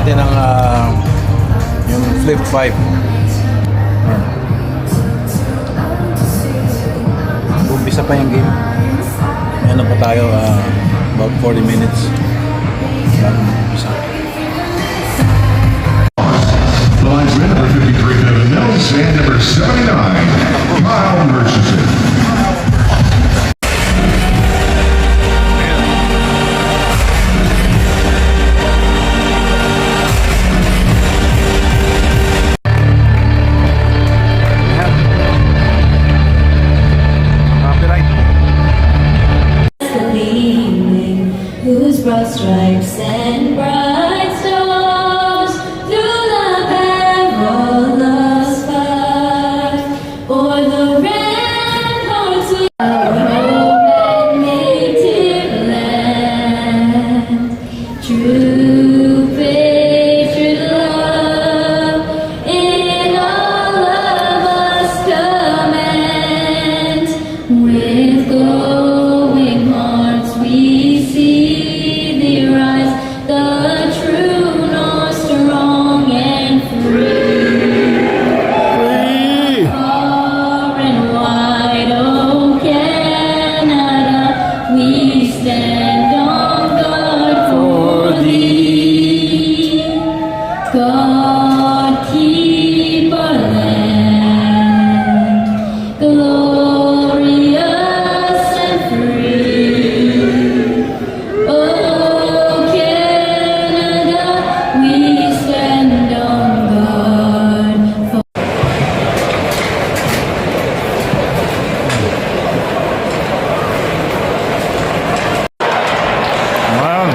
natin ang yung Flip 5. Umpisa pa yung game. Ano pa tayo, about 40 minutes bago umpisa. Linesman number 53, Devin Mills, and number 79, Kyle Murchison. Whose broad stripes and bright stars through the perilous fight, o'er the ramparts of our home and native land. True patriot love in all of us command. With glowing hearts we see thee rise, the true North, strong and free. Far and wide, oh Canada, we stand on guard for thee. God keep our land glorious and free. Oh Canada, we stand on guard for Wow.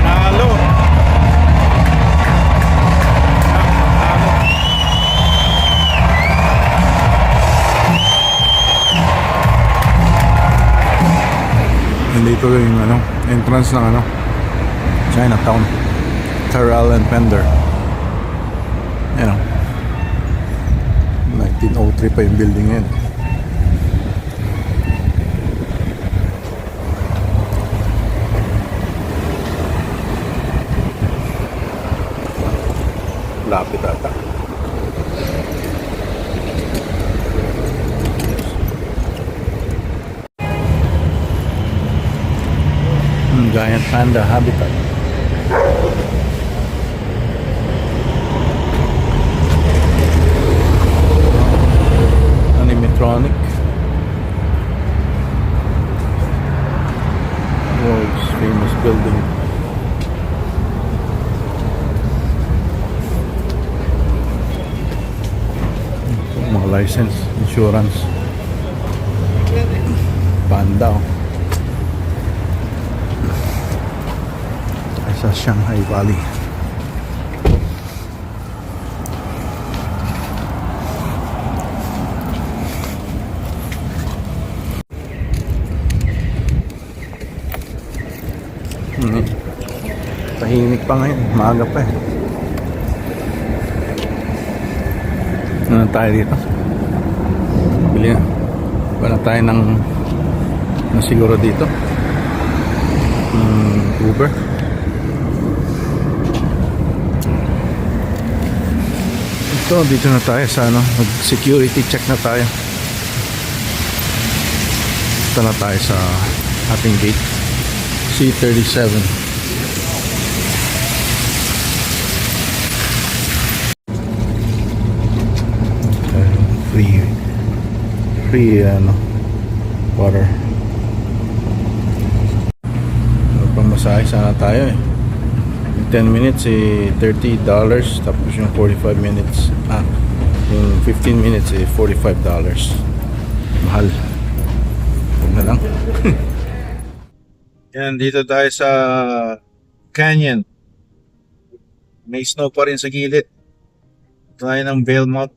Nalo. Nandito yung entrance ng Chinatown, Terrell and Pender. Yan o, 1903 pa yung building yan. Lapit ata. Giant panda habitat. Animatronic. World's famous building. Mga license, insurance. Panda oh. Sa Shanghai Valley. Tahimik pa ngayon, maaga pa eh. Ano tayo dito? Bili na. Wala tayo ng siguro dito. Uber. Ito, dito na tayo sa security check na tayo. Ito na tayo sa ating gate C37. free water. Pamasahe sana tayo eh. Yung 10 minutes $30, tapos yung 45 minutes yung 15 minutes $45. Mahal. Huwag na lang. Yan, dito tayo sa canyon. May snow pa rin sa gilid. Tayo ng Valemount.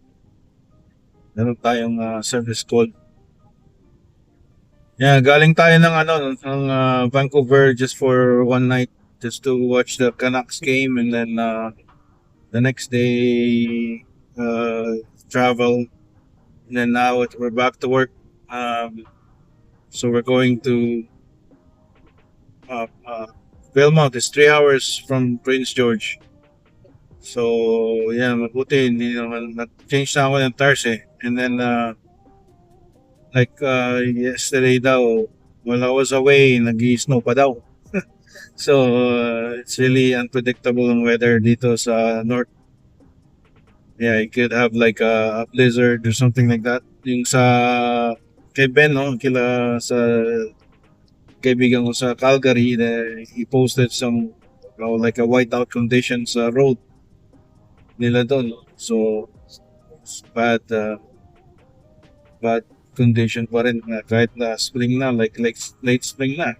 Meron tayong service call. Yeah, galing tayo ng Vancouver just for one night, just to watch the Canucks game, and then the next day travel, and then now we're back to work. So we're going to Valemount. Is 3 hours from Prince George. So yeah, mabuti hindi naman nag-change na ako ng tires eh. And then yesterday daw, while I was away, nag-i-snow pa daw. So it's really unpredictable ang weather dito sa north. Yeah, it could have like a blizzard or something like that. Yung sa kay Ben, no, sa kaibigan ko sa Calgary, he posted some like a whiteout condition sa road nila doon. So it's bad condition pa rin kahit na spring na, like late spring na.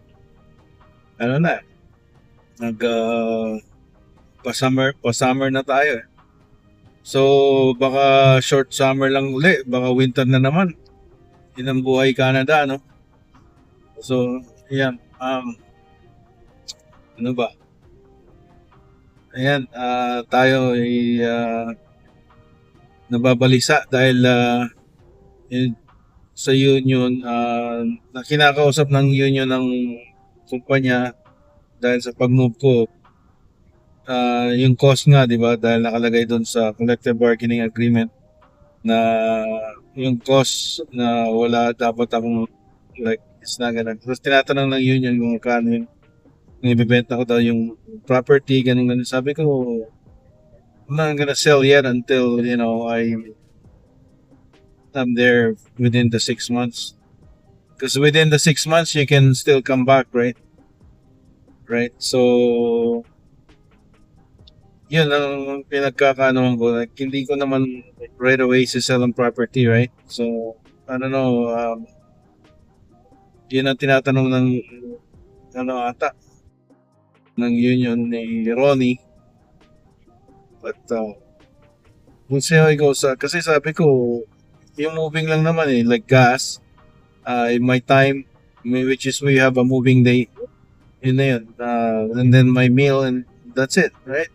Pa-summer na tayo. So baka short summer lang uli, baka winter na naman. Yun ang buhay Canada, no? So yan, ano ba? Ayan, tayo ay nababalisa dahil sa union, na kinakausap ng union ng kumpanya dahil sa pag-move ko, yung cost nga, di ba, dahil nakalagay doon sa collective bargaining agreement na yung cost na wala dapat akong like it's not gonna. Tapos tinatanong ng union kung kano yung ibibenta ko daw yung property, ganun. Sabi ko, I'm not gonna sell yet until, I'm there within the 6 months. Because within the 6 months, you can still come back, right? Right? So, yun ang pinagkakaanoan ko. Like, hindi ko naman right away sell ang property, right? So, I don't know, yun ang tinatanong ng ng union ni Ronnie. But we'll see how it goes. Kasi sabi ko, yung moving lang naman like gas, my time, which is we have a moving day, yun na yun. And then my meal, and that's it, right?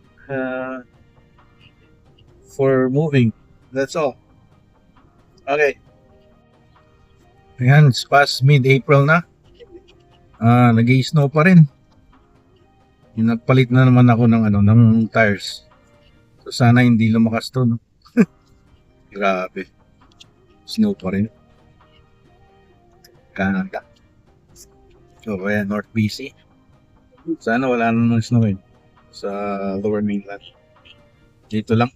For moving, that's all. Okay. Ayan, it's past mid-April na. Nag-i-snow pa rin. Yung nagpalit na naman ako ng tires. So sana hindi lumakas to, no? Grabe. Snow pa rin. Canada. So kaya North BC. Sana wala namang snow sa lower mainland. Dito lang.